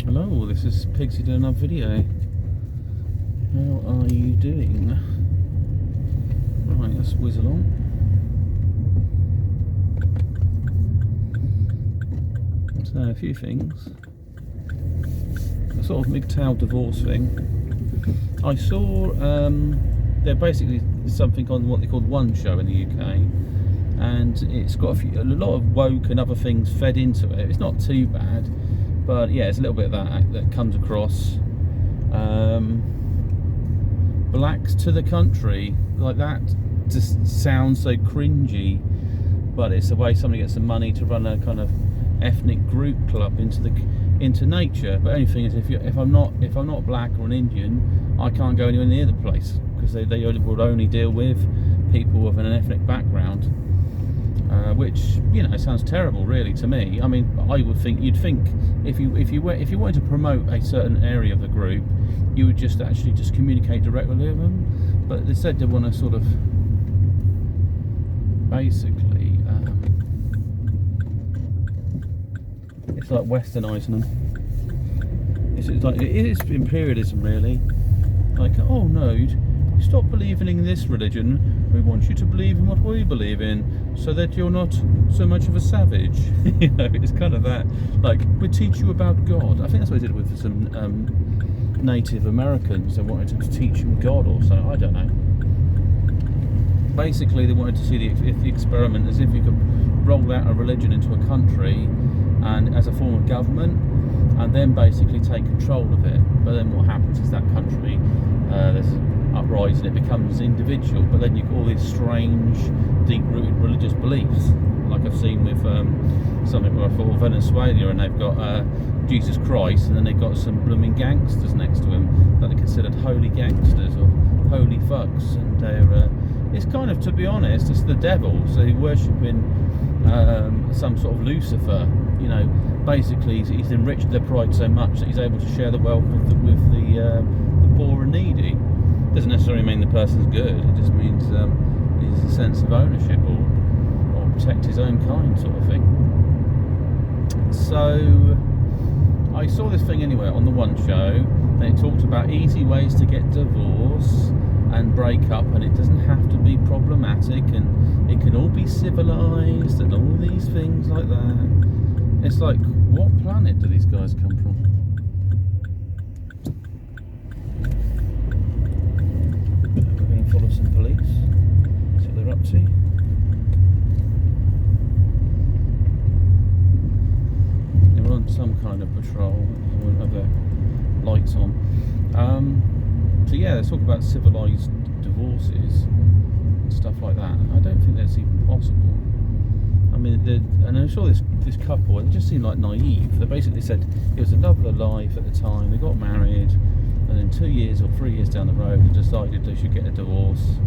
Hello, this is Pigsy doing another video. How are you doing? Right, let's whiz along. So, a few things. The sort of MGTOW divorce thing. I saw they're basically something on what they call One Show in the UK, and it's got a lot of woke and other things fed into it. It's not too bad, but yeah, it's a little bit of that comes across. Blacks to the country, like that just sounds so cringy, but it's the way somebody gets some money to run a kind of ethnic group club into nature. But only thing is, if I'm not black or an Indian, I can't go anywhere near the place, because they would only deal with people with an ethnic background, which, you know, sounds terrible really to me. I mean, you'd think if you wanted to promote a certain area of the group, you would just communicate directly with them. But they said they want to sort of basically it's like westernising them. It's like, it is imperialism really. Like, oh no, stop believing in this religion, we want you to believe in what we believe in, so that you're not so much of a savage. You know, it's kind of that, like, we teach you about God. I think that's what they did with some Native Americans. They wanted to teach them God or something, I don't know. Basically they wanted to see the experiment as if you could roll out a religion into a country and as a form of government, and then basically take control of it. But then what happens is that country, there's uprising, it becomes individual, but then you've got all these strange, deep-rooted religious beliefs, like I've seen with something for Venezuela, and they've got Jesus Christ, and then they've got some blooming gangsters next to him that are considered holy gangsters or holy fucks, and they're it's kind of, to be honest, it's the devil. So they're worshipping some sort of Lucifer. You know, basically he's enriched their pride so much that he's able to share the wealth with the poor and needy. Doesn't necessarily mean the person's good. It just means he's a sense of ownership or protect his own kind, sort of thing. So I saw this thing anyway on the One Show, and it talked about easy ways to get divorce and break up, and it doesn't have to be problematic, and it can all be civilized and all these things like that. It's like, what planet do these guys come from? We're going to follow some police, see what they're up to. They're on some kind of patrol, they won't have their lights on. So yeah, let's talk about civilised divorces and stuff like that. I don't think that's even possible. I mean, and I saw this couple, and they just seemed like naive. They basically said it was a love of their life at the time. They got married, and in 2 years or 3 years down the road, they decided they should get a divorce,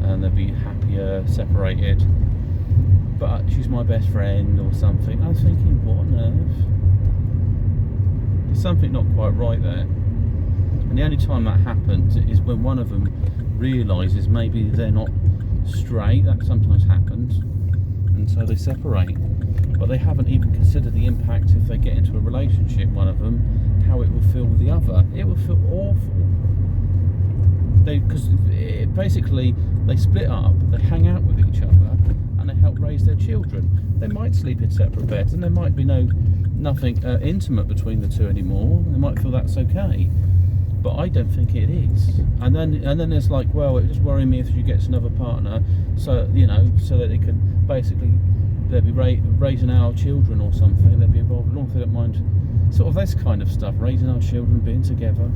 and they'd be happier separated. But she's my best friend or something. I was thinking, what on earth? There's something not quite right there. And the only time that happens is when one of them realises maybe they're not straight. That sometimes happens, and so they separate. But they haven't even considered the impact if they get into a relationship, one of them, how it will feel with the other. It will feel awful. Because basically they split up, they hang out with each other, and they help raise their children. They might sleep in separate beds, and there might be nothing intimate between the two anymore. They might feel that's okay. But I don't think it is. And then there's like, well, it just worries me if she gets another partner, so, you know, so that they can basically, they'll be raising our children or something. They'll be involved in all, if they don't mind sort of this kind of stuff, raising our children, being together.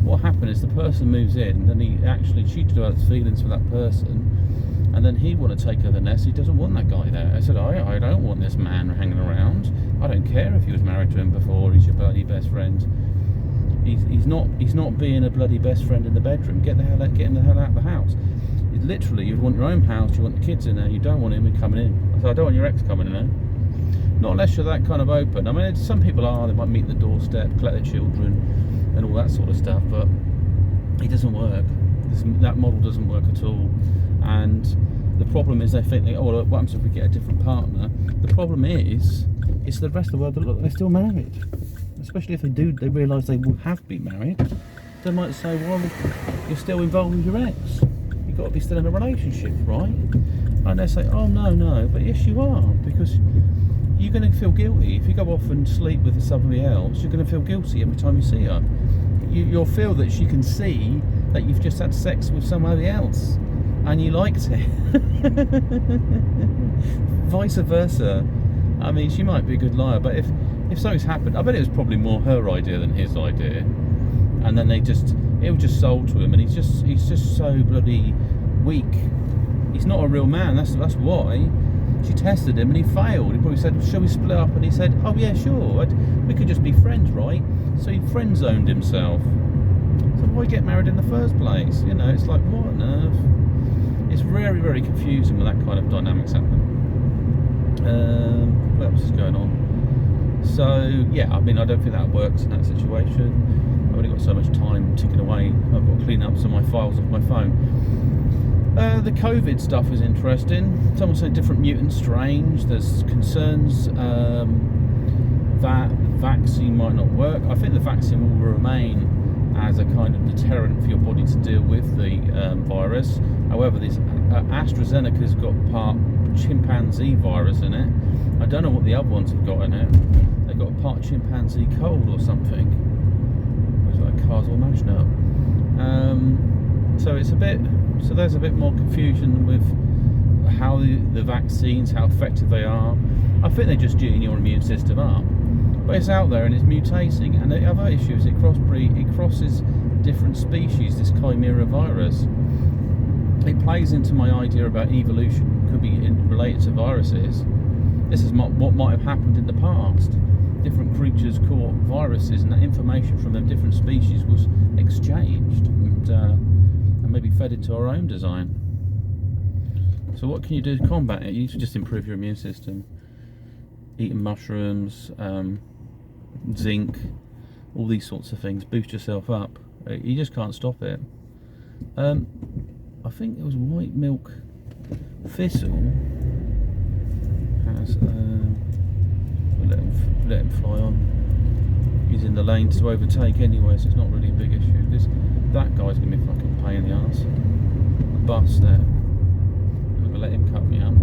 What happened is the person moves in, and she develops feelings for that person, and then he want to take her the nest. He doesn't want that guy there. I said, I don't want this man hanging around. I don't care if he was married to him before. He's your bloody best friend. He's not being a bloody best friend in the bedroom. Get him the hell out of the house. Literally, you want your own house, you want the kids in there, you don't want him coming in. I said, I don't want your ex coming in there. Not unless you're that kind of open. I mean, some people are, they might meet at the doorstep, collect their children, and all that sort of stuff, but it doesn't work. That model doesn't work at all. And The problem is they think, oh, well, what happens if we get a different partner? The problem is, it's the rest of the world that look, they're still married. Especially if they realise they will have been married. They might say, well, you're still involved with your ex. You've got to be still in a relationship, right? And they say, oh, no, but yes, you are, because you're going to feel guilty. If you go off and sleep with somebody else, you're going to feel guilty every time you see her. You'll feel that she can see that you've just had sex with somebody else and you liked it. Vice versa. I mean, she might be a good liar, but if something's happened, I bet it was probably more her idea than his idea. And then it was just sold to him, and he's just so bloody weak. He's not a real man. That's why. She tested him and he failed. He probably said, shall we split up? And he said, oh yeah, sure, we could just be friends, right? So he friend zoned himself. So why get married in the first place? You know, it's like, what on earth? It's very, very confusing when that kind of dynamics happen. What else is going on? So yeah, I mean, I don't think that works in that situation. I've only got so much time ticking away. I've got to clean up some of my files off my phone. The COVID stuff is interesting. Someone said different mutant strains. There's concerns that vaccine might not work. I think the vaccine will remain as a kind of deterrent for your body to deal with the virus. However, this AstraZeneca's got part chimpanzee virus in it. I don't know what the other ones have got in it. They've got part chimpanzee cold or something. It's like cars all mashed up. So there's a bit more confusion with how the vaccines, how effective they are. I think they're just geeing your immune system up. But it's out there and it's mutating. And the other issue is it crosses different species, this Chimera virus. It plays into my idea about evolution, could be related to viruses. This is what might have happened in the past. Different creatures caught viruses, and that information from them different species was exchanged and maybe fed into our own design. So what can you do to combat it? You need to just improve your immune system. Eating mushrooms, zinc, all these sorts of things. Boost yourself up. You just can't stop it. I think it was white milk thistle has we'll let him fly on. He's in the lane to overtake anyway, so it's not really a big issue. That guy's gonna be a fucking pain in the arse. The bus there. I'm gonna let him cut me up.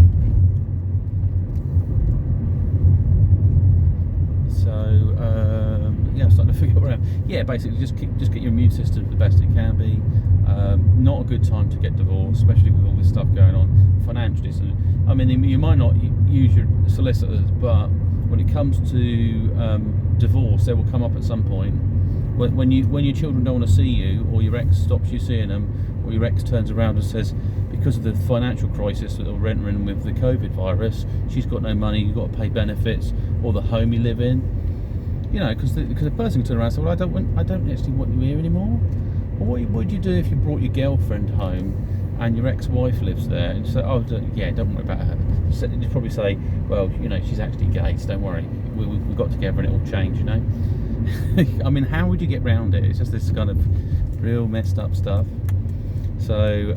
So yeah, I'm starting to figure out. Yeah, basically just get your immune system the best it can be. Not a good time to get divorced, especially with all this stuff going on financially. So, I mean, you might not use your solicitors, but when it comes to divorce, they will come up at some point. When your children don't want to see you, or your ex stops you seeing them, or your ex turns around and says, because of the financial crisis that we're entering with the COVID virus, she's got no money, you've got to pay benefits, or the home you live in. You know, because the person can turn around and say, well, I don't actually want you here anymore. Well, what would you do if you brought your girlfriend home and your ex-wife lives there, and you say, oh, don't worry about her. You'd probably say, well, you know, she's actually gay, so don't worry. We got together and it all changed, you know. I mean, how would you get round it? It's just this kind of real messed up stuff. So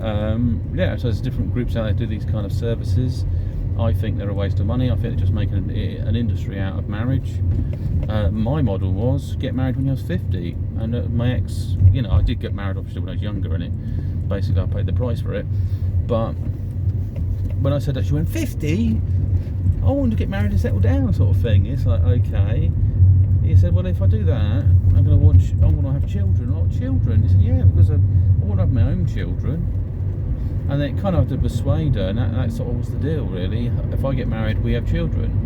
yeah, so there's different groups out there that do these kind of services. I think they're a waste of money. I think they're just making an industry out of marriage. My model was get married when I was 50, and my ex, you know, I did get married obviously when I was younger, and it basically I paid the price for it. But when I said that, she went, 50? I want to get married and settle down, sort of thing. It's like, okay. He said, well, if I do that, I'm going to have children. A lot of children. He said, yeah, because I want to have my own children. And then it kind of had to persuade her, and that sort of was the deal, really. If I get married, we have children.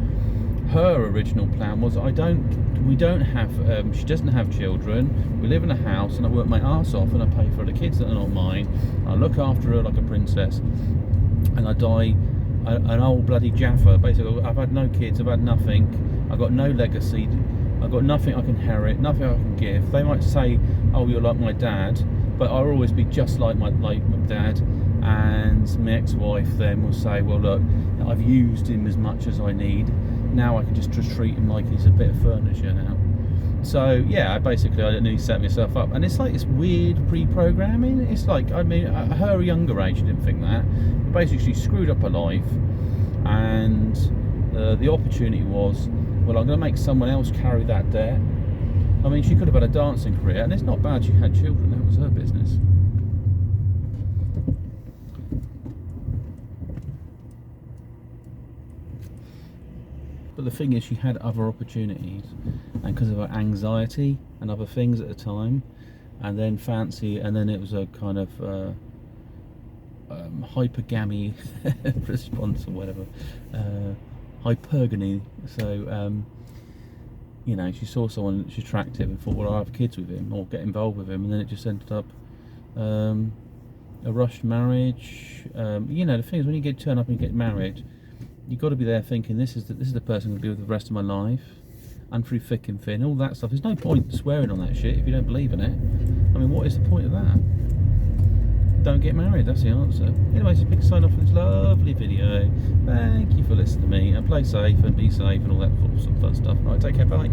Her original plan was, we don't have, she doesn't have children, we live in a house, and I work my arse off, and I pay for the kids that are not mine, I look after her like a princess, and I die an old bloody Jaffa. Basically, I've had no kids, I've had nothing, I've got no legacy, I've got nothing I can inherit, nothing I can give. They might say, oh, you're like my dad, but I'll always be just like my dad. And my ex-wife then will say, well, look, I've used him as much as I need. Now I can just treat him like he's a bit of furniture now. So yeah, I nearly set myself up, and it's like this weird pre-programming. It's like, I mean, at her younger age, she didn't think that. But basically, she screwed up her life, and the opportunity was, well, I'm going to make someone else carry that debt. I mean, she could have had a dancing career, and it's not bad she had children. That was her business. But the thing is, she had other opportunities, and because of her anxiety and other things at the time, and then and then it was a kind of hypergamy response or whatever, hypergamy. So you know, she saw someone she's attractive and thought, well, I'll have kids with him or get involved with him, and then it just ended up a rushed marriage. You know, the thing is, when you turn up and get married, you've got to be there thinking, this is the person I'm going to be with the rest of my life, and through thick and thin, all that stuff. There's no point swearing on that shit if you don't believe in it. I mean, what is the point of that? Don't get married, that's the answer. Anyway, so big sign off for this lovely video. Thank you for listening to me, and play safe and be safe and all that sort of fun stuff. Right, take care, bye.